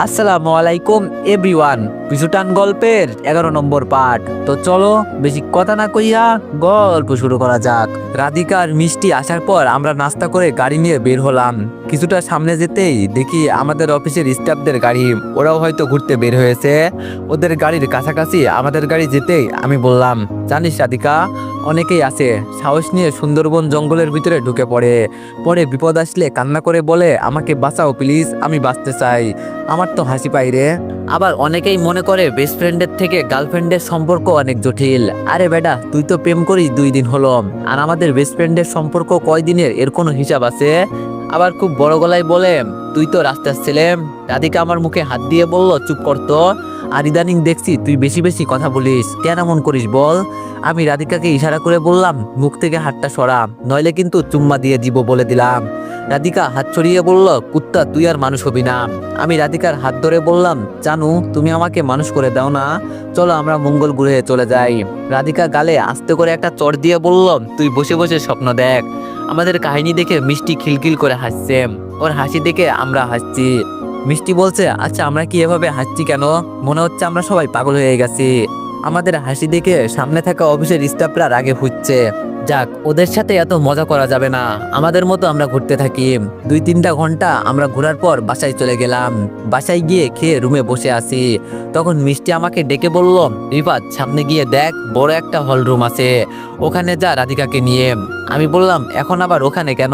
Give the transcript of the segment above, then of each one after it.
আসসালামু আলাইকুম এভরিওয়ান। পিছুটান গল্পের 11 নম্বর পার্ট। তো চলো বেশি কথা না কইয়া গল্প শুরু করা যাক। রাধিকা আর মিষ্টি আসার পর আমরা নাস্তা করে গাড়ি নিয়ে বের হলাম। কিছুটা সামনে যেতেই দেখি আমাদের অফিসের স্টাফদের গাড়ি, ওরাও হয়তো ঘুরতে বের হয়েছে। ওদের গাড়ির কাছাকাছি আমাদের গাড়ি যেতেই আমি বললাম, জানিস রাধিকা, অনেকেই আছে সাহস নিয়ে সুন্দরবন জঙ্গলের ভিতরে ঢুকে পড়ে, পরে বিপদ আসলে কান্না করে বলে আমাকে বাঁচাও প্লিজ, আমি বাঁচতে চাই। আমার তো হাসি পাই রে। আবার অনেকেই মনে করে বেস্ট ফ্রেন্ডের থেকে গার্লফ্রেন্ডের সম্পর্ক অনেক জটিল। আরে বেটা, তুই তো প্রেম করিস 2 দিন হলো, আর আমাদের বেস্ট ফ্রেন্ডের সম্পর্ক কয়দিনের এর কোনো হিসাব আছে? আবার খুব বড় গলায় বলে, তুই তো রাস্তার ছেলে। রাধিকা আমার মুখে হাত দিয়ে বলল, চুপ করতো। আর ইদানিং দেখছি তুই বেশি বেশি কথা বলিস, কেন এমন করিস বল? আমি রাধিকাকে ইশারা করে বললাম, মুখ থেকে হাতটা সরা, নইলে কিন্তু চুম্মা দিয়ে দিব বলে দিলাম। রাধিকা হাত ছড়িয়ে বলল, কুত্তা তুই আর মানুষ হবি না। আমি রাধিকার হাত ধরে বললাম, জানু তুমি আমাকে মানুষ করে দাও না, চলো আমরা মঙ্গল গ্রহে চলে যাই। রাধিকা গালে আস্তে করে একটা চড় দিয়ে বলল, তুই বসে বসে স্বপ্ন দেখ। আমাদের কাহিনী দেখে মিষ্টি খিলখিল করে হাসছে, ওর হাসি দেখে আমরা হাসছি। মিষ্টি বলছে, আচ্ছা আমরা কি এভাবে হাসছি কেন? মনে হচ্ছে আমরা সবাই পাগল হয়ে গেছি। আমাদের হাসি দেখে সামনে থাকা অফিসের স্টাফরা রাগে ফুটছে। যাক, ওদের সাথে এত মজা করা যাবে না, আমাদের মতো আমরা ঘুরতে থাকি। 2-3টা ঘন্টা আমরা ঘোরার পর বাসায় চলে গেলাম। বাসায় গিয়ে খেয়ে রুমে বসে আছি, তখন মিষ্টি আমাকে ডেকে বলল, রিফাত সামনে গিয়ে দেখ, বড় একটা হল রুম আছে, ওখানে যা রাধিকাকে নিয়ে। আমি বললাম, এখন আবার ওখানে কেন?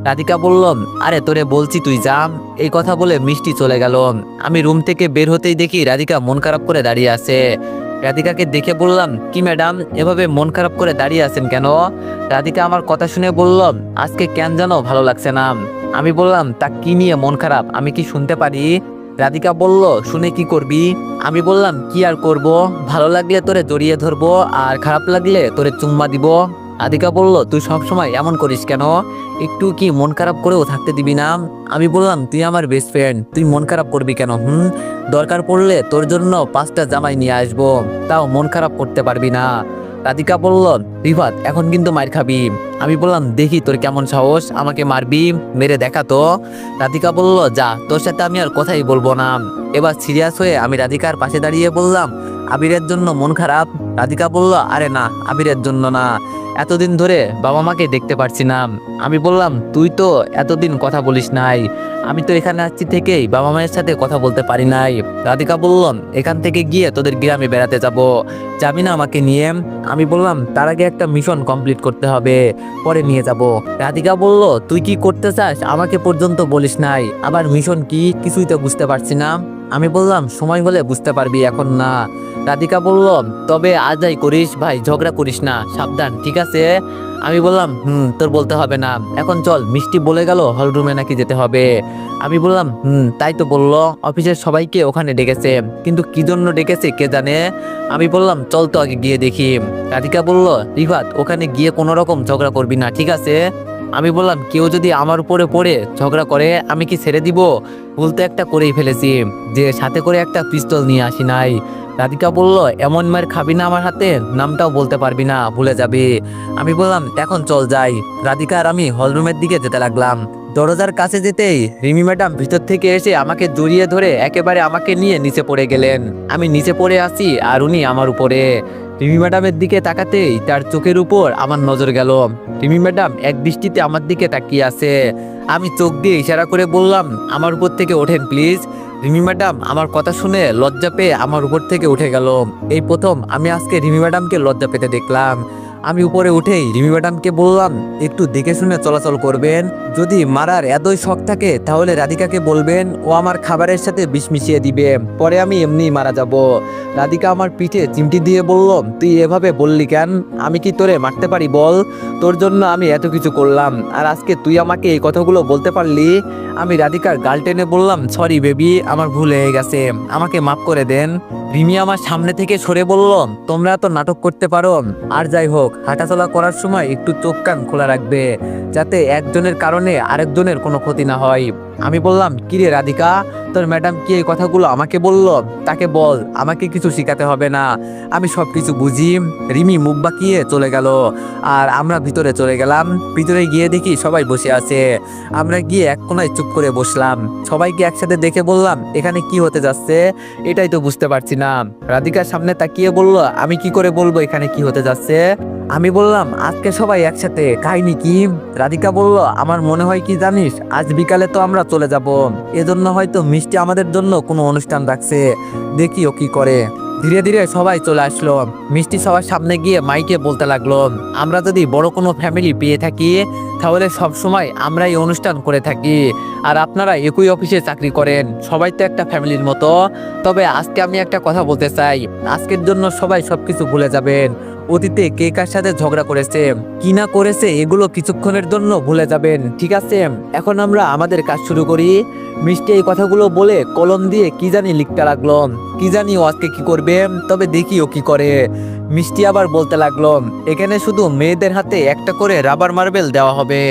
রাধিকা বলল, আরে তোরে বলছি তুই যা। এই কথা বলে মিষ্টি চলে গেল। আমি রুম থেকে বের হতেই দেখি রাধিকা মন খারাপ করে দাঁড়িয়ে আছে। রাধিকাকে দেখে বললাম, কি ম্যাডাম এভাবে মন খারাপ করে দাঁড়িয়ে আছেন কেন? রাধিকা আমার কথা শুনে বলল, আজকে কেন যেন ভালো লাগছে না। আমি বললাম, তা কি নিয়ে মন খারাপ, আমি কি শুনতে পারি? রাধিকা বলল, শুনে কি করবি? আমি বললাম, কি আর করব, ভালো লাগলে তোরে জড়িয়ে ধরবো, আর খারাপ লাগলে তোরে চুম্মা দিব। রাধিকা বলল, তুই সবসময় এমন করিস কেন, একটু কি মন খারাপ করেও থাকতে দিবি না? আমি বললাম, তুই আমার বেস্ট ফ্রেন্ড, তুই মন খারাপ করবি কেন? দরকার পড়লে তোর জন্য 5টা জামাই নিয়ে আসবো, তাও মন খারাপ করতে পারবি না। রাধিকা বলল, রিফাত এখন কিন্তু মার খাবি। আমি বললাম, দেখি তোর কেমন সাহস, আমাকে মারবি, মেরে দেখা তো। রাধিকা বলল, যা, তোর সাথে আমি আর কথাই বলবো না। এবার সিরিয়াস হয়ে আমি রাধিকার পাশে দাঁড়িয়ে বললাম, আবিরের জন্য মন খারাপ? রাধিকা বলল, আরে না, আবিরের জন্য না, এতদিন ধরে বাবা মাকে দেখতে পারছি না। আমি বললাম, তুই তো এতদিন কথা বলিস নাই, আমি তো এখানে আসছি থেকেই বাবা মায়ের সাথে কথা বলতে পারি নাই। রাধিকা বলল, এখান থেকে গিয়ে তোদের গ্রামে বেড়াতে যাব, যাবি না আমাকে নিয়ে? আমি বললাম, তার আগে একটা মিশন কমপ্লিট করতে হবে, পরে নিয়ে যাব। রাধিকা বলল, তুই কি করতে চাস আমাকে পর্যন্ত বলিস নাই, আবার মিশন কি, কিছুই তো বুঝতে পারছি না। আমি বললাম, সময় হলে বুঝতে পারবি, এখন না। রাধিকা বলল, তবে আজাই করিস ভাই, ঝগড়া করিস না, সাবধান, ঠিক আছে? আমি বললাম, তোর বলতে হবে না, এখন চল, মিষ্টি বলে গেল হল রুমে নাকি যেতে হবে। আমি বললাম, তাই তো বললো, অফিসের সবাইকে ওখানে ডেকেছে, কিন্তু কি জন্য ডেকেছে কে জানে। আমি বললাম, চল তো আগে গিয়ে দেখি। রাধিকা বলল, রিফাত ওখানে গিয়ে কোনো রকম ঝগড়া করবি না, ঠিক আছে? আমি বললাম, কেউ যদি আমার উপরে পড়ে ঝগড়া করে আমি কি ছেড়ে দিব? ভুল তো একটা করেই ফেলেছি, যে সাথে করে একটা পিস্তল নিয়ে আসি নাই। রাধিকা বলল, এমন মার খাবি না আমার হাতে, নামটাও বলতে পারবি না, ভুলে যাবি। আমি বললাম, এখন চল যাই। রাধিকা আর আমি হলরুমের দিকে যেতে লাগলাম। দরজার কাছে যেতেই রিমি ম্যাডাম ভিতর থেকে এসে আমাকে জড়িয়ে ধরে একেবারে আমাকে নিয়ে নিচে পড়ে গেলেন। আমি নিচে পড়ে আছি আর উনি আমার উপরে। রিমি ম্যাডামের দিকে তাকাতেই তার চোখের উপর আমার নজর গেল। রিমি ম্যাডাম এক দৃষ্টিতে আমার দিকে তাকিয়ে আছে। আমি চোখ দিয়ে ইশারা করে বললাম, আমার উপর থেকে ওঠেন প্লিজ। রিমি ম্যাডাম আমার কথা শুনে লজ্জা পেয়ে আমার উপর থেকে উঠে গেল। এই প্রথম আমি আজকে রিমি ম্যাডামকে লজ্জা পেতে দেখলাম। আমি উপরে উঠেই রিমি ম্যাডামকে বললাম, একটু দেখে শুনে চলাচল করবেন, যদি মারার এতই শখ থাকে তাহলে রাধিকাকে বলবেন ও আমার খাবারের সাথে বিষ মিশিয়ে দিবে, পরে আমি এমনিই মারা যাব। রাধিকা আমার পিঠে চিমটি দিয়ে বলল, তুই এভাবে বললি কেন? আমি কি তোরে মারতে পারি বল? তোর জন্য আমি এত কিছু করলাম, আর আজকে তুই আমাকে এই কথাগুলো বলতে পারলি? আমি রাধিকার গাল টেনে বললাম, সরি বেবি, আমার ভুল হয়ে গেছে, আমাকে মাফ করে দেন। রিমি আমার সামনে থেকে সরে বলল, তোমরা তো নাটক করতে পারো, আর যাই হোক হাঁটাচলা করার সময় একটু চোখ কান খোলা রাখবে, যাতে একজনের কারণে আরেকজনের কোনো ক্ষতি না হয়। আমি বললাম, কিরে রাধিকা, তোর ম্যাডাম কি এই কথাগুলো আমাকে বললো? তাকে বল আমাকে কিছু শিখাতে হবে না, আমি সব কিছু বুঝি। রিমি মুখ বাঁকিয়ে চলে গেল আর আমরা ভিতরে চলে গেলাম। ভিতরে গিয়ে দেখি সবাই বসে আছে। আমরা গিয়ে এক কোনায় চুপ করে বসলাম। সবাইকে একসাথে দেখে বললাম, এখানে কি হতে যাচ্ছে এটাই তো বুঝতে পারছি না। রাধিকার সামনে তাকিয়ে বলল, আমি কি করে বলবো এখানে কি হতে যাচ্ছে? আমি বললাম, আজকে সবাই একসাথে, কাহিনী কি? রাধিকা বলল, আমার মনে হয় কি জানিস, আজ বিকালে তো আমরা চলে যাব, এজন্য হয়তো মিষ্টি আমাদের জন্য কোনো অনুষ্ঠান রাখছে, দেখি ও কি করে। ধীরে ধীরে সবাই চলে আসলো। মিষ্টি সবার সামনে গিয়ে মাইকে বলতে লাগলো, আমরা যদি বড় কোনো ফ্যামিলি পেয়ে থাকি তাহলে সব সময় আমরা এই অনুষ্ঠান করে থাকি। আর আপনারা একই অফিসে চাকরি করেন, সবাই তো একটা ফ্যামিলির মতো। তবে আজকে আমি একটা কথা বলতে চাই, আজকের জন্য সবাই সবকিছু ভুলে যাবেন। অতীতে কে কার সাথে ঝগড়া করেছে, কি না করেছে, এগুলো কিছুক্ষণের জন্য ভুলে যাবেন, ঠিক আছে? এখন আমরা আমাদের কাজ শুরু করি। মিষ্টি এই কথাগুলো বলে কলম দিয়ে কি জানি লিখতে লাগলো। কি জানি ও আজকে কি করবে, তবে দেখি ও কি করে। মিষ্টি আবার বলতে লাগলো, এখানে শুধু মেয়েদের হাতে একটা করে রাবার মার্বেল দেওয়া হবে,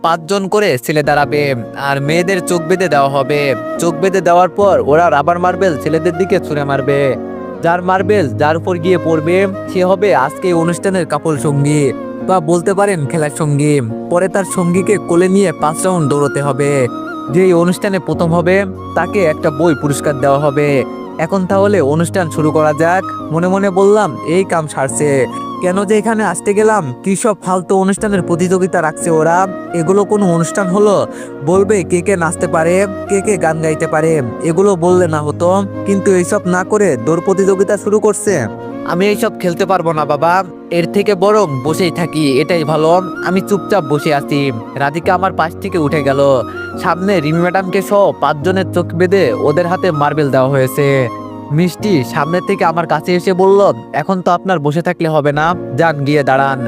5 জন করে ছেলে দাঁড়াবে, আর মেয়েদের চোখ বেঁধে দেওয়া হবে। চোখ বেঁধে দেওয়ার পর ওরা রাবার মার্বেল ছেলেদের দিকে ছুঁড়ে মারবে। যার মার্বেল যার উপর গিয়ে পড়বে সে হবে আজকে এই অনুষ্ঠানের কাপল সঙ্গী, বা বলতে পারেন খেলার সঙ্গী। পরে তার সঙ্গীকে কোলে নিয়ে 5 রাউন্ড দৌড়তে হবে। যে এই অনুষ্ঠানে প্রথম হবে তাকে একটা বই পুরস্কার দেওয়া হবে। এখন তাহলে অনুষ্ঠান শুরু করা যাক। মনে মনে বললাম, এই কাম সারছে, কেন যে এখানে আসতে গেলাম, কি সব ফালতু অনুষ্ঠানের প্রতিযোগিতা রাখছে ওরা। এগুলো কোনো অনুষ্ঠান হলো? বলবে কে কে নাচতে পারে, কে কে গান গাইতে পারে, এগুলো বললে না হতো? কিন্তু এইসব না করে দৌড় প্রতিযোগিতা শুরু করছে। আমি এইসব খেলতে পারবো না বাবা, এর থেকে বরং বসেই থাকি, এটাই ভালো। আমি চুপচাপ বসে আছি। রাধিকা আমার পাশ থেকে উঠে গেল। সামনে রিমি ম্যাডামকে সহ 5 জনের চোখ বেঁধে ওদের হাতে মার্বেল দেওয়া হয়েছে। মিষ্টি সামনে থেকে আমার কাছে এসে বলল, এখন তো আপনার বসে থাকলে হবে না, যান গিয়ে দাঁড়ান।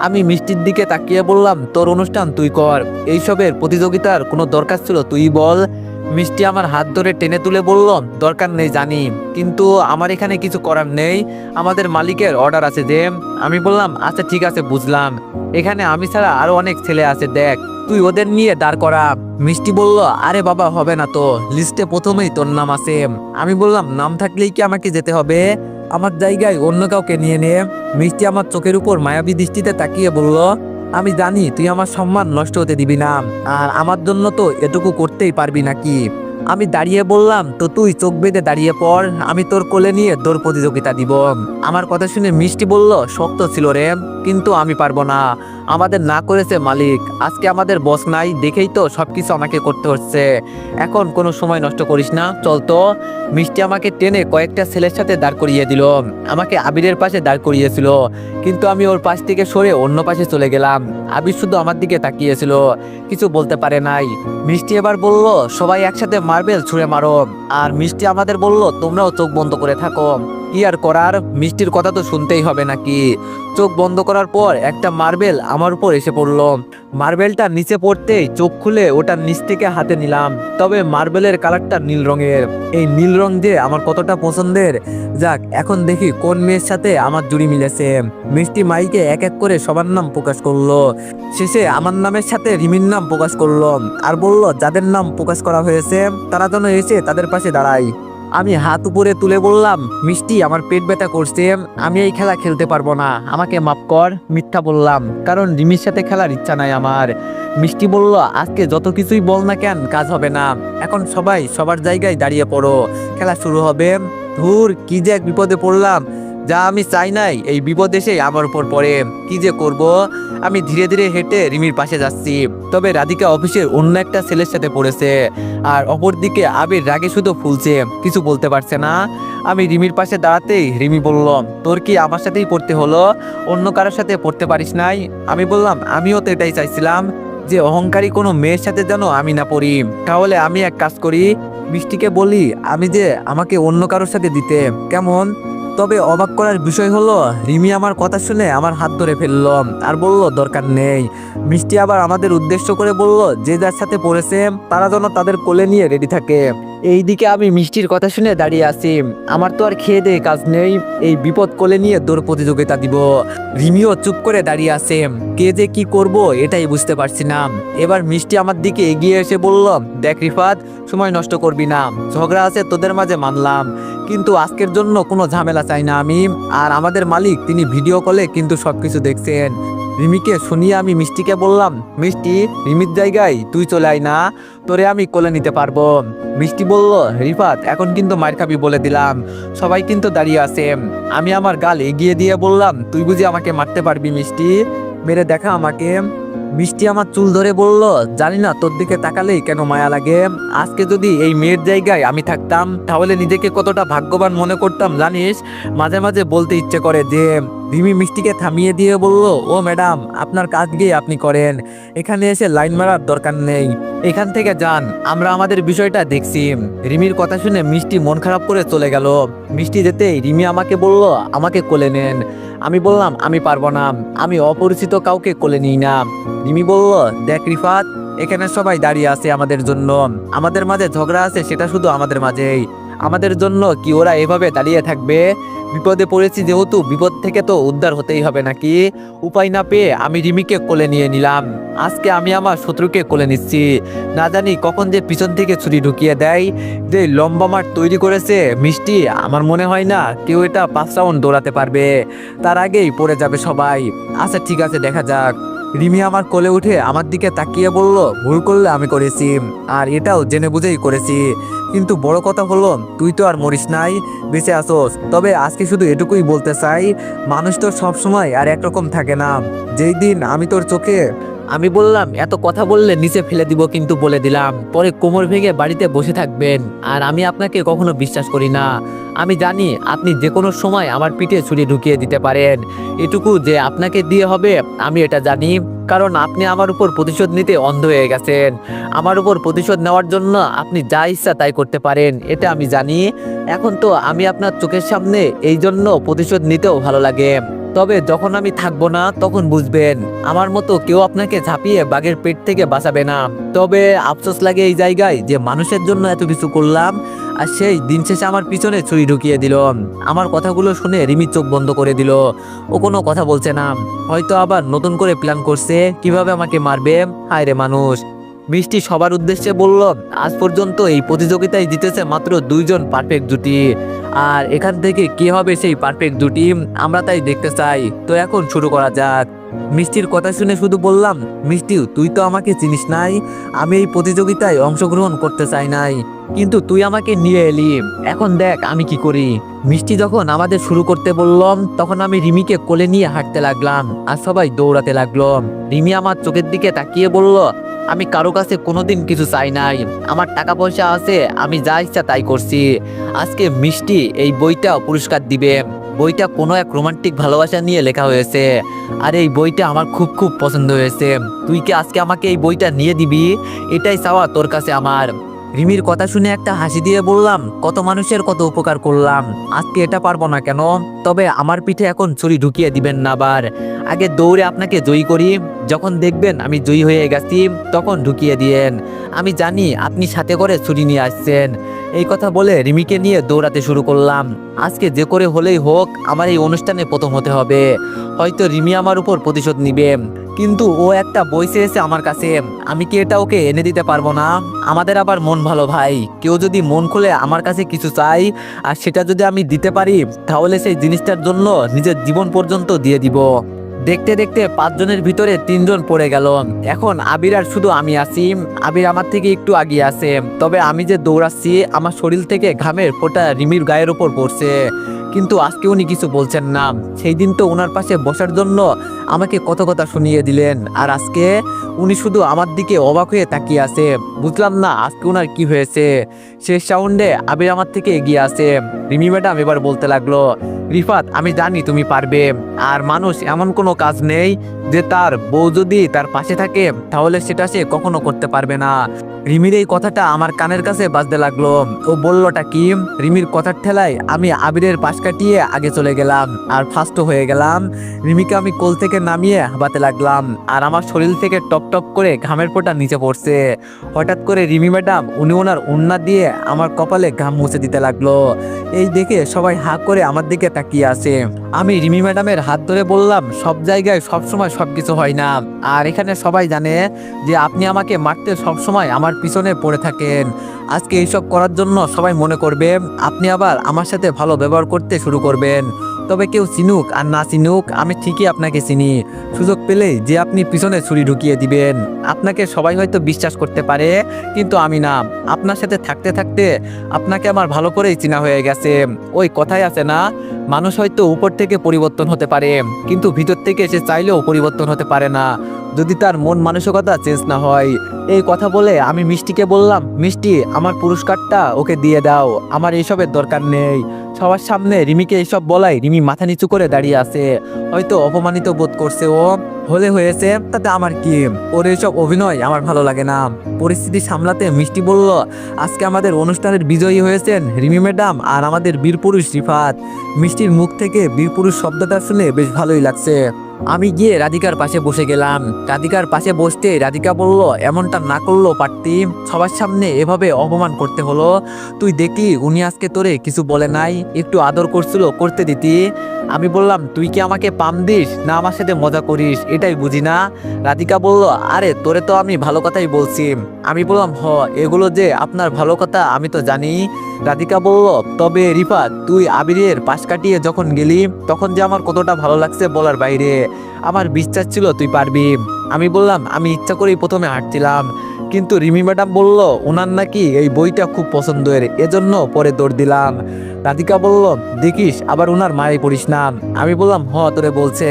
আমি মিষ্টির দিকে তাকিয়ে বললাম, তোর অনুষ্ঠান তুই কর, এইসবের প্রতিযোগিতার কোনো দরকার ছিল তুই বল। মিষ্টি আমার হাত ধরে টেনে তুলে বলল, দরকার নেই জানি, কিন্তু আমার এখানে কিছু করার নেই, আমাদের মালিকের অর্ডার আছে যে। আমি বললাম, আচ্ছা ঠিক আছে বুঝলাম, এখানে আমি ছাড়া আরো অনেক ছেলে আছে, দেখ তুই ওদের নিয়ে দাঁড় করা। মিষ্টি বলল, আরে বাবা হবে না তো, লিস্টে প্রথমেই তোর নাম আছে। আমি বললাম, নাম থাকলেই কি আমাকে যেতে হবে? আমার জায়গায় অন্য কাউকে নিয়ে নে। মিষ্টি আমার চোখের উপর মায়াবী দৃষ্টিতে তাকিয়ে বলল, আমি জানি তুই আমার সম্মান নষ্ট হতে দিবি না, আর আমার জন্য তো এটুকু করতেই পারবি নাকি? আমি দাঁড়িয়ে বললাম, তো তুই চোখ বেঁধে দাঁড়িয়ে পড়, আমি তোর কোলে নিয়ে দৌড় প্রতিযোগিতা দিব। আমার কথা শুনে মিষ্টি বলল, শক্ত ছিল রে, কিন্তু আমি পারবো না, আমাদের না করেছে মালিক, আজকে আমাদের বস নাই দেখেই তো সবকিছু আমাকে করতে হচ্ছে। এখন কোনো সময় নষ্ট করিস না, চল তো। মিষ্টি আমাকে টেনে কয়েকটা ছেলের সাথে দাঁড় করিয়ে দিল। আমাকে আবিরের পাশে দাঁড় করিয়েছিল, কিন্তু আমি ওর পাশ থেকে সরে অন্য পাশে চলে গেলাম। আবির শুধু আমার দিকে তাকিয়েছিল, কিছু বলতে পারে নাই। মিষ্টি এবার বলল, সবাই একসাথে মার্বেল ছুঁড়ে মারো। আর মিষ্টি আমাদের বলল, তোমরাও চোখ বন্ধ করে থাকো। কি আর করার, মিষ্টির কথা তো শুনতেই হবে নাকি। চোখ বন্ধ করার পর একটা মার্বেল আমার উপর এসে পড়লো। মার্বেলটা নিচে পড়তেই চোখ খুলে ওটার নিচ থেকে হাতে নিলাম। তবে মার্বেলের কালারটা নীল রঙের। এই নীল রং যে আমার কতটা পছন্দের। যাক, এখন দেখি কোন মেয়ের সাথে আমার জুড়ি মিলেছে। মিষ্টি মাইকে এক এক করে সবার নাম প্রকাশ করলো। শেষে আমার নামের সাথে রিমির নাম প্রকাশ করলো, আর বলল, যাদের নাম প্রকাশ করা হয়েছে তারা যেন এসে তাদের পাশে দাঁড়ায়। আমি হাত উপরে তুলে বললাম, মিষ্টি আমার পেট ব্যথা করছে, আমি এই খেলা খেলতে পারবো না, আমাকে মাফ কর। মিথ্যা বললাম, কারণ রিমির সাথে খেলার ইচ্ছা নাই আমার। মিষ্টি বলল, আজকে যত কিছুই বল না কেন কাজ হবে না, এখন সবাই সবার জায়গায় দাঁড়িয়ে পড়ো, খেলা শুরু হবে। ধুর, কি যে এক বিপদে পড়লাম, যা আমি চাই নাই এই বিপদ এসে আমার উপর পড়ে, কি যে করব। আমি ধীরে ধীরে হেঁটে রিমির পাশে যাচ্ছি। তবে রাধিকা অফিসের অন্য একটা ছেলের সাথে পড়েছে, আর অপরদিকে আবির রাগে শুধু ফুলছে, কিছু বলতে পারছে না। আমি রিমির পাশে দাঁড়াতেই রিমি বলল, তোর কি আমার সাথেই পড়তে হলো, অন্য কারোর সাথে পড়তে পারিস নাই? আমি বললাম, আমিও তো এটাই চাইছিলাম, যে অহংকারী কোনো মেয়ের সাথে যেন আমি না পড়ি। তাহলে আমি এক কাজ করি, মিষ্টিকে বলি আমি যে আমাকে অন্য কারোর সাথে দিতে, কেমন? তবে অবাক করার বিষয় হলো, রিমি আমার কথা শুনে আমার হাত ধরে ফেলল আর বলল, দরকার নেই। মিষ্টি আবার আমাদের উদ্দেশ্য করে বলল, যে যার সাথে পড়েছে তারা যেন তাদের কোলে নিয়ে রেডি থাকে। এইদিকে আমি মিষ্টির কথা শুনে দাঁড়িয়ে আছি। আমার তো আর খেয়ে দেয়ে কাজ নেই, এই বিপদ কোলে নিয়ে দৌড় প্রতিযোগিতা দিব। রিমিও চুপ করে দাঁড়িয়ে আছে, কে যে কি করব এটাই বুঝতে পারছি না। এবার মিষ্টি আমার দিকে এগিয়ে এসে বলল, দেখ রিফাত, সময় নষ্ট করবি না, ঝগড়া আছে তোদের মাঝে মানলাম, কিন্তু আজকের জন্য কোনো ঝামেলা চাই না আমি। আর আমাদের মালিক তিনি ভিডিও কলে কিন্তু সবকিছু দেখছেন। রিমিকে শুনিয়ে আমি মিষ্টিকে বললাম, মিষ্টি, রিমির জায়গায় তুই চলে আয় না, তোরে আমি কোলে নিতে পারবো। মিষ্টি বলল, রিফাত এখন কিন্তু মার খাবি বলে দিলাম, সবাই কিন্তু দাঁড়িয়ে আছে। আমি আমার গাল এগিয়ে দিয়ে বললাম, তুই বুঝি আমাকে মারতে পারবি মিষ্টি, মেরে দেখা আমাকে। মিষ্টি আমার চুল ধরে বলল, জানি না তোর দিকে তাকালেই কেন মায়া লাগে। আজকে যদি এই মেয়ের জায়গায় আমি থাকতাম তাহলে নিজেকে কতটা ভাগ্যবান মনে করতাম জানিস। মাঝে মাঝে বলতে ইচ্ছে করে যে। রিমি মিষ্টিকে থামিয়ে দিয়ে বলল, ও ম্যাডাম, আপনার কাজ গিয়ে আপনি করেন, এখানে এসে লাইন মারার দরকার নেই, এখান থেকে যান, আমরা আমাদের বিষয়টা দেখছি। রিমির কথা শুনে মিষ্টি মন খারাপ করে চলে গেল। মিষ্টি যেতেই রিমি আমাকে বলল, আমাকে কোলে নেন। আমি বললাম, আমি পারবো না, আমি অপরিচিত কাউকে কোলে নিই না। রিমি বলল, দেখ রিফাত, এখানে সবাই দাঁড়িয়ে আছে আমাদের জন্য, আমাদের মাঝে ঝগড়া আছে সেটা শুধু আমাদের মাঝেই, আমাদের জন্য কি ওরা এভাবে দাঁড়িয়ে থাকবে? বিপদে পড়েছি যেহেতু, বিপদ থেকে তো উদ্ধার হতেই হবে নাকি। উপায় না পেয়ে আমি রিমিকে কোলে নিয়ে নিলাম। আজকে আমি আমার শত্রুকে কোলে নিচ্ছি, না জানি কখন যে পিছন থেকে ছুরি ঢুকিয়ে দেয়। যে লম্বা মাঠ তৈরি করেছে মিষ্টি, আমার মনে হয় না কেউ এটা 5 রাউন্ড দৌড়াতে পারবে, তার আগেই পড়ে যাবে সবাই। আচ্ছা ঠিক আছে, দেখা যাক। রিমি আমার কোলে উঠে আমার দিকে তাকিয়ে বলল, ভুল করলে আমি করেছি, আর এটাও জেনে বুঝেই করেছি, কিন্তু বড় কথা হলো তুই তো আর মরিস নাই, বেঁচে আসোস। তবে আজকে শুধু এটুকুই বলতে চাই, মানুষ তো সবসময় আর একরকম থাকে না। যেই দিন আমি তোর চোখে। আমি বললাম, এত কথা বললে নিচে ফেলে দিব, কিন্তু বলে দিলাম পরে কোমর ভেঙে বাড়িতে বসে থাকবেন, আর আমি আপনাকে কখনো বিশ্বাস করি না। আমি জানি আপনি যে কোনো সময় আমার পিঠে ছুরি ঢুকিয়ে দিতে পারেন, এটুকু যে আপনাকে দিয়ে হবে আমি এটা জানি, কারণ আপনি আমার উপর প্রতিশোধ নিতে অন্ধ হয়ে গেছেন। আমার উপর প্রতিশোধ নেওয়ার জন্য আপনি যা ইচ্ছা তাই করতে পারেন, এটা আমি জানি। এখন তো আমি আপনার চোখের সামনে, এই জন্য প্রতিশোধ নিতেও ভালো লাগে। তবে যখন আমি থাকবো না তখন বুঝবেন, আমার মতো কেউ আপনাকে ঝাঁপিয়ে বাঘের পেট থেকে বাঁচাবে না। তবে আফসোস লাগে এই জায়গায় যে মানুষের জন্য এত কিছু করলাম, আর সেই দিন শেষে আমার পিছনে ছুরি ঢুকিয়ে দিল। আমার কথাগুলো শুনে রিমি চোখ বন্ধ করে দিল, ও কোনো কথা বলছে না, হয়তো আবার নতুন করে প্ল্যান করছে কিভাবে আমাকে মারবে। হায় রে মানুষ। মিষ্টি সবার উদ্দেশ্যে বলল, আজ পর্যন্ত এই প্রতিযোগিতায় জিতেছে মাত্র 2 জন পারফেক্ট জুটি, আর এখান থেকে কি হবে সেই পারফেক্ট জুটি আমরা তাই দেখতে চাই। তো এখন শুরু করা যাক। মিষ্টির কথা শুনে শুধু বললাম, মিষ্টি, তুই তো আমাকে চিনিস নাই, আমি এই প্রতিযোগিতায় অংশগ্রহণ করতে চাই নাই, কিন্তু তুই আমাকে নিয়ে এলি, এখন দেখ আমি কি করি। মিষ্টি যখন আমাদের শুরু করতে বললাম তখন আমি রিমিকে কোলে নিয়ে হাঁটতে লাগলাম, আর সবাই দৌড়াতে লাগলো। রিমি আমার চোখের দিকে তাকিয়ে বলল, আমি কারো কাছে কোনোদিন কিছু চাই নাই, আমার টাকা পয়সা আছে, আমি যা ইচ্ছা তাই করছি। আজকে মিষ্টি এই বইটা পুরস্কার দিবে। বইটা কোনো এক রোমান্টিক ভালোবাসা নিয়ে লেখা হয়েছে, আর এই বইটা আমার খুব খুব পছন্দ হয়েছে। তুই কি আজকে আমাকে এই বইটা নিয়ে দিবি? এটাই চাওয়া তোর কাছে আমার। রিমির কথা শুনে একটা হাসি দিয়ে বললাম, কত মানুষের কত উপকার করলাম, আজকে এটা পারবো না কেন? তবে আমার পিঠে এখন ছুরি ঢুকিয়ে দিবেন না আবার, আগে দৌড়ে আপনাকে জয়ী করি, যখন দেখবেন আমি জয়ী হয়ে গেছি তখন ঢুকিয়ে দিয়েন। আমি জানি আপনি সাথে করে ছুরি নিয়ে আসছেন। এই কথা বলে রিমিকে নিয়ে দৌড়াতে শুরু করলাম। আজকে যে করে হলেই হোক আমার এই অনুষ্ঠানে প্রথম হতে হবে। হয়তো রিমি আমার উপর প্রতিশোধ নিবে, কিন্তু ও একটা বই চেয়েছে আমার কাছে, আমি কি এটা ওকে এনে দিতে পারবো না? আমাদের আবার মন ভালো ভাই, কেউ যদি মন খুলে আমার কাছে কিছু চাই আর সেটা যদি আমি দিতে পারি তাহলে সেই জিনিসটার জন্য নিজের জীবন পর্যন্ত দিয়ে দিব। দেখতে দেখতে 5 জনের ভিতরে 3 জন পড়ে গেল। এখন আবির আর শুধু আমি আছি। আবির আমার থেকে একটু আগিয়ে আছে, তবে আমি যে দৌড়াচ্ছি আমার শরীর থেকে ঘামের ফোঁটা রিমির গায়ের উপর পড়ছে, কিন্তু আজকে উনি কিছু বলছেন না। সেই দিন তো ওনার পাশে বসার জন্য আমাকে কত কথা শুনিয়ে দিলেন, আর আজকে উনি শুধু আমার দিকে অবাক হয়ে তাকিয়ে আছে। বুঝলাম না আজকে ওনার কি হয়েছে। শেষ রাউন্ডে আবির আমার থেকে এগিয়ে আছে। রিমি ম্যাডাম এবার বলতে লাগলো, রিফাত, আমি জানি তুমি পারবে। আর মানুষ এমন কোনো কাজ নেই যে তার বউ যদি তার পাশে থাকে তাহলে সেটা সে কখনো করতে পারবে না। রিমির এই কথাটা আমার কানের কাছে বাজতে লাগলো। ও বললটা কি? রিমির কথার ঠেলায় আমি আবিরের পাশ কাটিয়ে আগে চলে গেলাম আর ফার্স্ট হয়ে গেলাম। রিমিকে আমি কোল থেকে নামিয়ে হাঁপাতে লাগলাম আর আমার শরীর থেকে টপ টপ করে ঘামের ফোঁটা নিচে পড়ছে। হঠাৎ করে রিমি ম্যাডাম উনি ওনার ওড়না দিয়ে আমার কপালে ঘাম মুছে দিতে লাগলো। এই দেখে সবাই হাঁ করে আমার দিকে তাকিয়ে আছে। আমি রিমি ম্যাডামের হাত ধরে বললাম, সব জায়গায় সবসময় সবকিছু হয় না। আর এখানে সবাই জানে যে আপনি আমাকে মারতে সবসময় আমার পিছনে পড়ে থাকেন। আজকে এইসব করার জন্য সবাই মনে করবে আপনি আবার আমার সাথে ভালো ব্যবহার করতে শুরু করবেন। তবে কেউ চিনুক আর না চিনুক, আমি ঠিকই আপনাকে চিনি। সুযোগ পেলেই যে আপনি পিছনে ছুরি ঢুকিয়ে দিবেন। আপনাকে সবাই হয়তো বিশ্বাস করতে পারে, কিন্তু আমি না। আপনার সাথে থাকতে থাকতে আপনাকে আমার ভালো করেই চেনা হয়ে গেছে। ওই কথাই আছে না, মানুষ হয়তো উপর থেকে পরিবর্তন হতে পারে, কিন্তু ভিতর থেকে সে চাইলেও পরিবর্তন হতে পারে না যদি তার মন মানসিকতা চেঞ্জ না হয়। এই কথা বলে আমি মিষ্টিকে বললাম, মিষ্টি, আমার পুরস্কারটা ওকে দিয়ে দাও, আমার এইসবের দরকার নেই। সবার সামনে রিমিকে এইসব বলাই রিমি মাথা নিচু করে দাঁড়িয়ে আছে, হয়তো অপমানিত বোধ করছে। ও হলে হয়েছে, তাতে আমার কি? ওর এইসব অভিনয় আমার ভালো লাগে না। পরিস্থিতি সামলাতে মিষ্টি বলল, আজকে আমাদের অনুষ্ঠানের বিজয়ী হয়েছেন রিমি ম্যাডাম আর আমাদের বীরপুরুষ রিফাত। মিষ্টির মুখ থেকে বীরপুরুষ শব্দটা শুনে বেশ ভালোই লাগছে। আমি গিয়ে রাধিকার পাশে বসে গেলাম। রাধিকার পাশে বসতে রাধিকা বলল, এমনটা না করলেও পারতি, সবার সামনে এভাবে অপমান করতে হলো। তুই দেখলি উনি আজকে তোরে কিছু বলে নাই, একটু আদর করছিল, করতে দিতি। আমি বললাম, তুই কি আমাকে পাম দিস না আমার সাথে মজা করিস, এটাই বুঝি না। রাধিকা বলল, আরে তোরে তো আমি ভালো কথাই বলছি। আমি বললাম, এগুলো যে আপনার ভালো কথা আমি তো জানি। রাধিকা বলল, তবে রিফাত, তুই আবিরের পাশ কাটিয়ে যখন গেলি তখন যে আমার কতটা ভালো লাগছে বলার বাইরে। আমার বিশ্বাস ছিল তুই পারবি। আমি বললাম, আমি ইচ্ছা করেই প্রথমে হাঁটছিলাম, কিন্তু রিমি ম্যাডাম বলল ওনার নাকি এই বইটা খুব পছন্দের, এজন্য পরে দৌড় দিলাম। রাধিকা বলল, দেখিস আবার ওনার মায়ে পড়িস না। আমি বললাম, তোরে বলছে।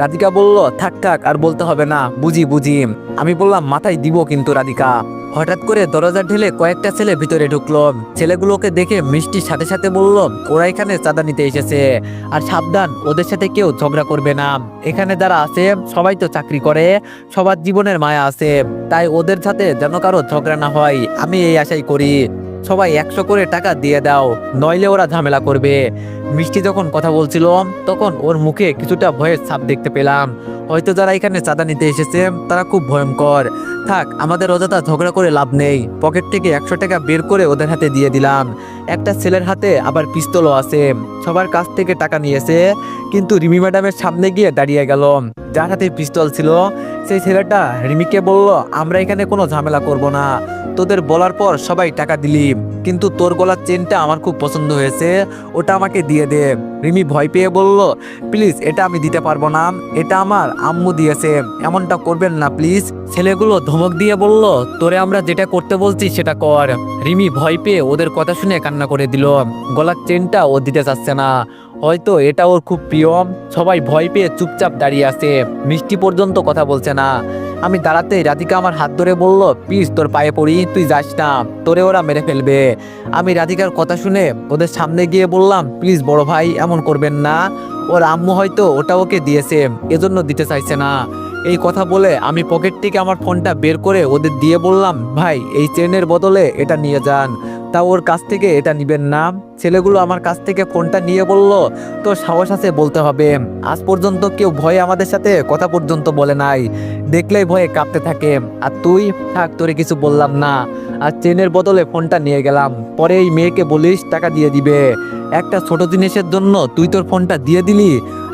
রাধিকা বলল, থাক থাক, আর বলতে হবে না, বুঝি বুঝি। আমি বললাম, মাথায় দিব কিন্তু রাধিকা। হঠাৎ করে দরজা ঢেলে কয়েকটা ছেলে ভিতরে ঢুকলো। ছেলেগুলোকে দেখে মিষ্টির সাথে সাথে বলল, ওরা এখানে চাঁদা নিতে এসেছে, আর সাবধান, ওদের সাথে কেউ ঝগড়া করবে না। এখানে যারা আছে সবাই তো চাকরি করে, সবার জীবনের মায়া আছে, তাই ওদের সাথে যেন কারো ঝগড়া না হয়, আমি এই আশাই করি। সবাই 100 করে টাকা দিয়ে দাও, নইলে ওরা ঝামেলা করবে। মিষ্টি যখন কথা বলছিল তখন ওর মুখে কিছুটা ভয়ের ছাপ দেখতে পেলাম। হয়তো যারা এখানে চাঁদা নিতে এসেছে তারা খুব ভয়ঙ্কর। থাক, আমাদের অযথা ঝগড়া করে লাভ নেই। পকেট থেকে 100 টাকা বের করে ওদের হাতে দিয়ে দিলাম। একটা ছেলের হাতে আবার পিস্তলও আছে। সবার কাছ থেকে টাকা নিয়েছে, কিন্তু রিমি ম্যাডামের সামনে গিয়ে দাঁড়িয়ে গেল। যার হাতে পিস্তল ছিল সেই ছেলেটা রিমিকে বলল, আমরা এখানে কোনো ঝামেলা করব না, তোদের বলার পর সবাই টাকা দিলি, কিন্তু তোর গলার চেনটা আমার খুব পছন্দ হয়েছে, ওটা আমাকে দিয়ে দে। রিমি ভয় পেয়ে বলল, প্লিজ, এটা আমি দিতে পারবো না, এটা আমার আম্মু দিয়েছে, এমনটা করবেন না প্লিজ। ছেলেগুলো ধমক দিয়ে বলল, তোরে আমরা যেটা করতে বলছি সেটা কর। রিমি ভয় পেয়ে ওদের কথা শুনে কান্না করে দিল। গলার চেনটা ও দিতে চাচ্ছে না, হয়তো এটা ওর খুব প্রিয়। সবাই ভয় পেয়ে চুপচাপ দাঁড়িয়ে আছে, মিষ্টি পর্যন্ত কথা বলছে না। আমি দাঁড়াতেই রাধিকা আমার হাত ধরে বলল, প্লিজ তোর পায়ে পড়ি, তুই যাস না, তোরে ওরা মেরে ফেলবে। আমি রাধিকার কথা শুনে ওদের সামনে গিয়ে বললাম, প্লিজ বড় ভাই, এমন করবেন না, ওর আম্মু হয়তো ওটা ওকে দিয়েছে, এজন্য দিতে চাইছে না। এই কথা বলে আমি পকেট থেকে আমার ফোনটা বের করে ওদের দিয়ে বললাম, ভাই, এই চেনের বদলে এটা নিয়ে যান। তা ওর কাছ থেকে এটা নিবেন না। ছেলেগুলো আমার কাছ থেকে ফোনটা নিয়ে বলল, তোর সাহস আছে বলতে হবে, আজ পর্যন্ত কেউ ভয়ে আমাদের সাথে কথা পর্যন্ত বলে নাই, দেখলেই ভয়ে কাঁপতে থাকে। আর তুই থাক, তোরে কিছু বললাম না। আর চেনের বদলে ফোনটা নিয়ে গেলাম, পরে এই মেয়েকে বলিস টাকা দিয়ে দিবে। একটা ছোট জিনিসের জন্য তুই তোর ফোনটা দিয়ে দিলি।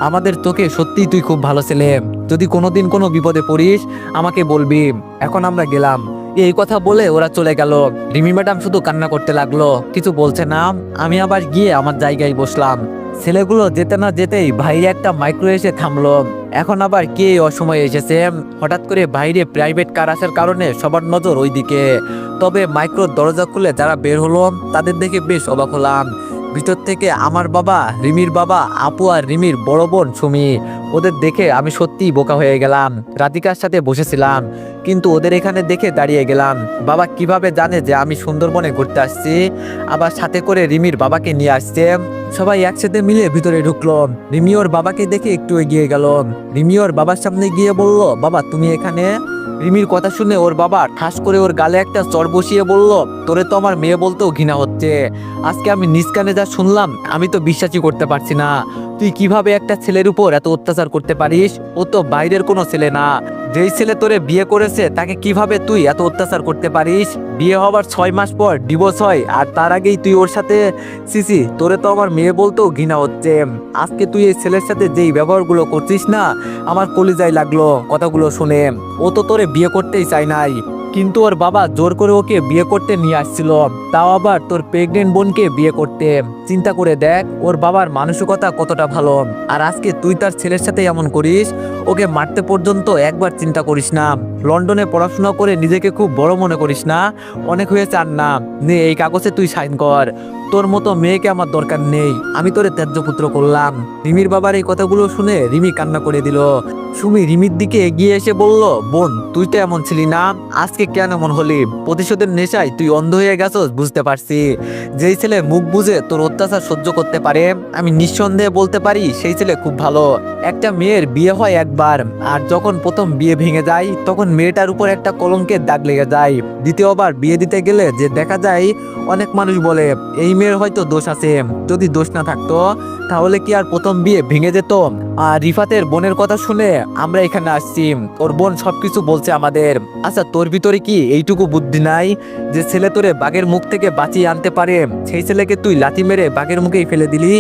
আমাদের চোখে সত্যিই তুই খুব ভালো ছেলে, যদি কোনোদিন কোনো বিপদে পড়িস আমাকে বলবি। এখন আমরা গেলাম। এই কথা বলে ওরা চলে গেল। রিমি ম্যাডাম শুধু কান্না করতে লাগলো, কিছু বলছে না। আমি আবার গিয়ে আমার জায়গায় বসলাম। ছেলেগুলো যেতে না যেতেই বাইরে একটা মাইক্রো এসে থামলো। এখন আবার কে অসময়ে এসেছে? হঠাৎ করে বাইরে প্রাইভেট কার আসার কারণে সবার নজর ওইদিকে। তবে মাইক্রোর দরজা খুলে যারা বের হলো তাদের দেখে বেশ অবাক হলাম। ভিতর থেকে আমার বাবা, রিমির বাবা, আপু আর রিমির বড় বোন সুমি, ওদের দেখে আমি সত্যিই বোকা হয়ে গেলাম। রাধিকার সাথে বসেছিলাম, কিন্তু ওদের এখানে দেখে দাঁড়িয়ে গেলাম। বাবা কিভাবে জানে যে আমি সুন্দরবনে ঘুরতে আসছি, আবার সাথে করে রিমির বাবাকে নিয়ে আসছে। সবাই একসাথে মিলে ভিতরে ঢুকলো। রিমি ওর বাবাকে দেখে একটু এগিয়ে গেল। রিমি ওর বাবার সামনে গিয়ে বলল, বাবা তুমি এখানে? রিমির কথা শুনে ওর বাবা ঠাস করে ওর গালে একটা চড় বসিয়ে বলল, তোরে তো আমার মেয়ে বলতেও ঘৃণা হচ্ছে। আজকে আমি নিজ কানে যা শুনলাম আমি তো বিশ্বাসই করতে পারছি না। তুই কিভাবে একটা ছেলের উপর এত অত্যাচার করতে পারিস? ও তো বাইরের কোনো ছেলে না। যেই ছেলে তোরে বিয়ে করেছে তাকে কিভাবে তুই এত অত্যাচার করতে পারিস? বিয়ে হবার 6 মাস পর ডিভোর্স হয়, আর তার আগেই তুই ওর সাথে। সিসি, তোরে তো আমার মেয়ে বলতেও ঘৃণা হচ্ছে। আজকে তুই এই ছেলের সাথে যেই ব্যবহারগুলো করছিস না, আমার কলিজায় লাগলো কথাগুলো শুনে। ও তো তোরে বিয়ে করতেই চায় নাই, কিন্তু ওর বাবা জোর করে ওকে বিয়ে করতে নিয়ে আসছিল, তাও আবার তোর প্রেগনেন্ট বোনকে বিয়ে করতে। চিন্তা করে দেখ ওর বাবার মানসিকতা কতটা ভালো। আর আজকে তুই তার ছেলের সাথে এমন করিস। ওকে মারতে পর্যন্ত একবার চিন্তা করিস না। লন্ডনে পড়াশোনা করে নিজেকে খুব বড় মনে করিস না। অনেক হয়েছে আর না, নে এই কাগজে তুই সাইন কর। তোর মতো মেয়েকে আমার দরকার নেই, আমি তোরে ত্যায্য পুত্র করলাম। রিমির বাবার এই কথাগুলো শুনে রিমি কান্না করে দিল। সুমি রিমির দিকে এগিয়ে এসে বলল, বোন তুই তো এমন ছিলি না, আজকে কেন এমন হলি? প্রতিশোধের নেশায় তুই অন্ধ হয়ে গেছস বুঝতে পারছি। যেই ছেলে মুখ বুঝে তোর অত্যাচার সহ্য করতে পারে, আমি নিঃসন্দেহে বলতে পারি সেই ছেলে খুব ভালো। একটা মেয়ের বিয়ে হয় একবার, আর যখন প্রথম বিয়ে ভেঙে যায় তখন মেয়েটার উপর একটা কলঙ্কের দাগ লেগে যায়। দ্বিতীয়বার বিয়ে দিতে গেলে যে দেখা যায়, অনেক মানুষ বলে এই মেয়ের হয়তো দোষ আছে। যদি দোষ না থাকতো তাহলে কি আর প্রথম বিয়ে ভেঙে যেত? আর রিফাতের বোনের কথা শুনে আমরা এখানে আসছি। ওর বোন সবকিছু বলছে আমাদের। আচ্ছা তোর ভিতরে কি এইটুকু বুদ্ধি নাই যে ছেলে তোরে বাঘের মুখ থেকে বাঁচিয়ে আনতে পারে, সেই ছেলেকে তুই লাথি মেরে বাঘের মুখেই ফেলে দিলি?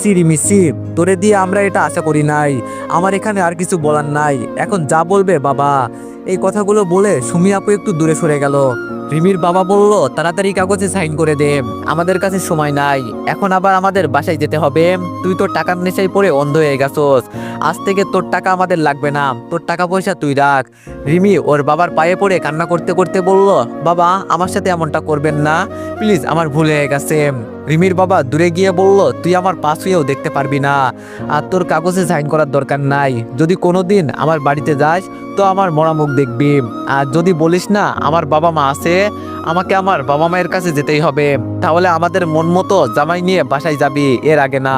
সিরিমিসি, তোরে দিয়ে আমরা এটা আশা করি নাই। আমার এখানে আর কিছু বলার নাই, এখন যা বলবে বাবা। এই কথাগুলো বলে সুমি আপু একটু দূরে সরে গেল। রিমির বাবা বলল, তাড়াতাড়ি কাগজে সাইন করে দে, আমাদের কাছে সময় নাই। এখন আবার আমাদের বাসায় যেতে হবে। তুই তোর টাকার নেশায় পড়ে অন্ধ হয়ে গেছস। আজ থেকে তোর টাকা আমাদের লাগবে না, তোর টাকা পয়সা তুই রাখ। রিমি ওর বাবার পায়ে পড়ে কান্না করতে করতে বলল, বাবা আমার সাথে এমনটা করবেন না প্লিজ, আমার ভুল হয়ে গেছে। রিমির বাবা দূরে গিয়ে বলল, তুই আমার পাশ হয়েও দেখতে পারবি না, আর তোর কাগজে সাইন করার দরকার নাই। যদি কোনোদিন আমার বাড়িতে যাস তো আমার মরা মুখ দেখবি। আর যদি বলিস না আমার বাবা মা আছে, আমাকে আমার বাবা মায়ের কাছে যেতেই হবে। তাহলে আমাদের মন মতো জামাই নিয়ে বাসায় যাবি, এর আগে না।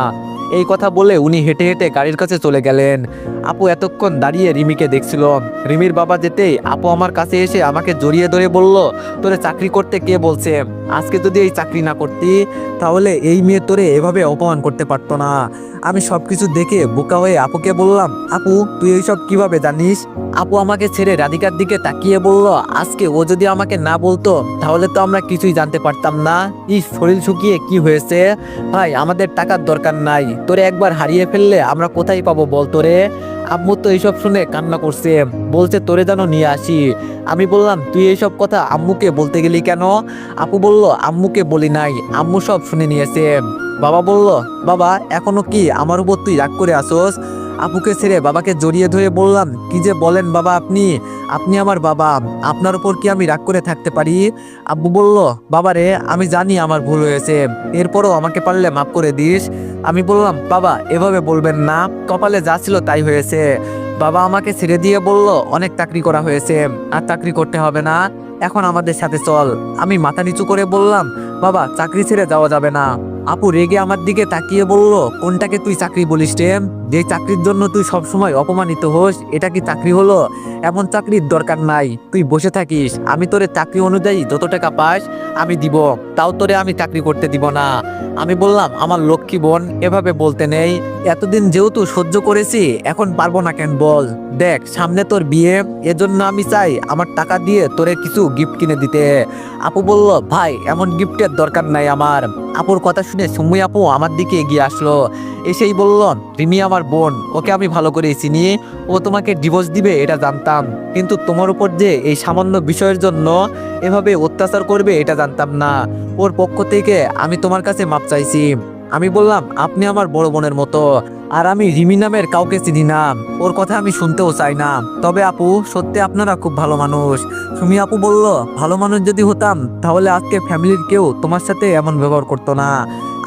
এই কথা বলে উনি হেঁটে হেঁটে গাড়ির কাছে চলে গেলেন। আপু এতক্ষণ দাঁড়িয়ে রিমিকে দেখছিল। রিমির বাবা যেতেই আপু আমার কাছে এসে আমাকে জড়িয়ে ধরে বলল, তোরে চাকরি করতে কে বলছে? আজকে যদি এই চাকরি না করতি তাহলে এই মেয়ে তোরে এভাবে অপমান করতে পারতো না। আমি সবকিছু দেখে বোকা হয়ে আপুকে বললাম, আপু তুই এইসব কিভাবে জানিস? আপু আমাকে ছেড়ে রাধিকার দিকে তাকিয়ে বলল, আজকে ও যদি আমাকে না বলতো তাহলে তো আমরা কিছুই জানতে পারতাম না। শরীর শুকিয়ে কি হয়েছে? ভাই আমাদের টাকার দরকার নাই, তোরে একবার হারিয়ে ফেললে আমরা কোথায় পাবো বল তোরে? আম্মু তো এইসব শুনে কান্না করছে, বলছে তোরে যেন নিয়ে আসি। আমি বললাম, তুই এইসব কথা আম্মুকে বলতে গেলি কেন? আপু বলল, আম্মুকে বলি নাই, আম্মু সব শুনে নিয়েছে। বাবা বলল, বাবা এখনো কি আমার উপর তুই রাগ করে আসোস? আপুকে ছেড়ে বাবাকে জড়িয়ে ধরে বললাম, কি যে বলেন বাবা আপনি? আপনি আমার বাবা, আপনার উপর কি আমি রাগ করে থাকতে পারি? আব্বু বলল, বাবারে আমি জানি আমার ভুল হয়েছে, এরপরও আমাকে পারলে মাফ করে দিস। আমি বললাম, বাবা এভাবে বলবেন না, কপালে যা ছিল তাই হয়েছে। বাবা আমাকে ছেড়ে দিয়ে বলল, অনেক চাকরি করা হয়েছে, আর চাকরি করতে হবে না, এখন আমাদের সাথে চল। আমি মাথা নিচু করে বললাম, বাবা চাকরি ছেড়ে যাওয়া যাবে না। আপু রেগে আমার দিকে তাকিয়ে বলল, কোনটাকে তুই চাকরি বলিস রে? যে চাকরির জন্য তুই সবসময় অপমানিত হোস, এটা কি চাকরি হলো? এমন চাকরির দরকার নাই, তুই বসে থাকিস। আমি তোরে চাকরি অনুযায়ী যত টাকা পাস আমি দিব, তাও তোরে আমি চাকরি করতে দিব না। আমি বললাম, আমার লক্ষ্মী বোন এভাবে বলতে নেই। এতদিন যেহেতু সহ্য করেছি, এখন পারবো না কেন বল? দেখ সামনে তোর বিয়ে, এজন্য আমি চাই আমার টাকা দিয়ে তোরে কিছু গিফট কিনে দিতে। আপু বলল, ভাই এমন গিফটের দরকার নাই আমার। আপুর কথা শুনে সুমি আপু আমার দিকে এগিয়ে আসলো, এসেই বলল, রিমি আমার বোন, ওকে আমি ভালো করে চিনি। ও তোমাকে ডিভোর্স দিবে এটা জানতাম, কিন্তু তোমার উপর যে এই সামান্য বিষয়ের জন্য এভাবে অত্যাচার করবে এটা জানতাম না। ওর পক্ষ থেকে আমি তোমার কাছে মাপ চাইছি। আমি বললাম, আপনি আমার বড় বোনের মতো, আর আমি রিমি নামের কাউকে চিনি না, ওর কথা আমি শুনতেও চাই না। তবে আপু সত্যি আপনারা খুব ভালো মানুষ। সুমি আপু বলল, ভালো মানুষ যদি হতাম তাহলে আজকে ফ্যামিলির কেউ তোমার সাথে এমন ব্যবহার করতো না।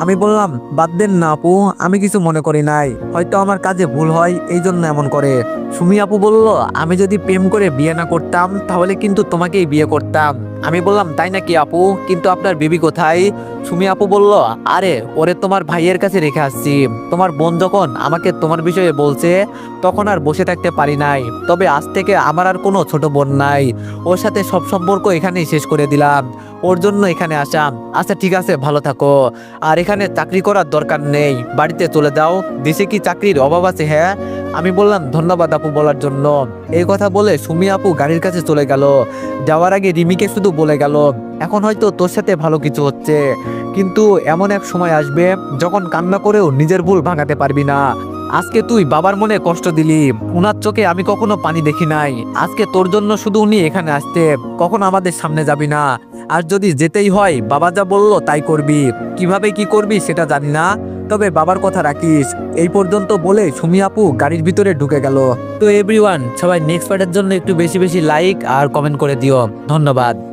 আমি বললাম, বাদ দেন না আপু, আমি কিছু মনে করি নাই, হয়তো আমার কাজে ভুল হয় এই জন্য এমন করে। সুমি আপু বলল, আমি যদি প্রেম করে বিয়ে না করতাম তাহলে কিন্তু তোমাকেই বিয়ে করতাম। আমি বললাম, তাই নাকি আপু, কিন্তু আপনার বেবি কোথায়? সুমি আপু বলল, আরে ওরে তোমার ভাইয়ের কাছে রেখে আসছি। তোমার বোন যখন আমাকে তোমার বিষয়ে বলছে তখন আর বসে থাকতে পারি নাই। তবে আজ থেকে আমার আর কোনো ছোট বোন নাই, ওর সাথে সব সম্পর্ক এখানেই শেষ করে দিলাম, ওর জন্য এখানে আসাম। আচ্ছা ঠিক আছে, ভালো থাকো, আর এখানে চাকরি করার দরকার নেই, বাড়িতে চলে যাও, দেশে কি চাকরির অভাব আছে? হ্যাঁ। আমি বললাম, ধন্যবাদ আপু বলার জন্য। এই কথা বলে সুমি আপু গাড়ির কাছে চলে গেল। যাওয়ার আগে রিমিকে শুধু বলে গেল, এখন হয়তো তোর সাথে ভালো কিছু হচ্ছে, কিন্তু এমন এক সময় আসবে যখন কান্না করেও নিজের ভুল ভাঙাতে পারবি না। আজকে তুই বাবার মনে কষ্ট দিলি, উনার চোখে আমি কখনো পানি দেখি নাই। আজকে তোর জন্য শুধু উনি এখানে আসতে, কখনো আমাদের সামনে যাবি না। আর যদি যেতেই হয় বাবা যা বললো তাই করবি, কিভাবে কি করবি সেটা জানি না, তবে বাবার কথা রাখিস। এই পর্যন্ত বলে সুমি আপু গাড়ির ভিতরে ঢুকে গেল। তো এভরিওয়ান, সবাই নেক্সট পার্টের জন্য একটু বেশি বেশি লাইক আর কমেন্ট করে দিও। ধন্যবাদ।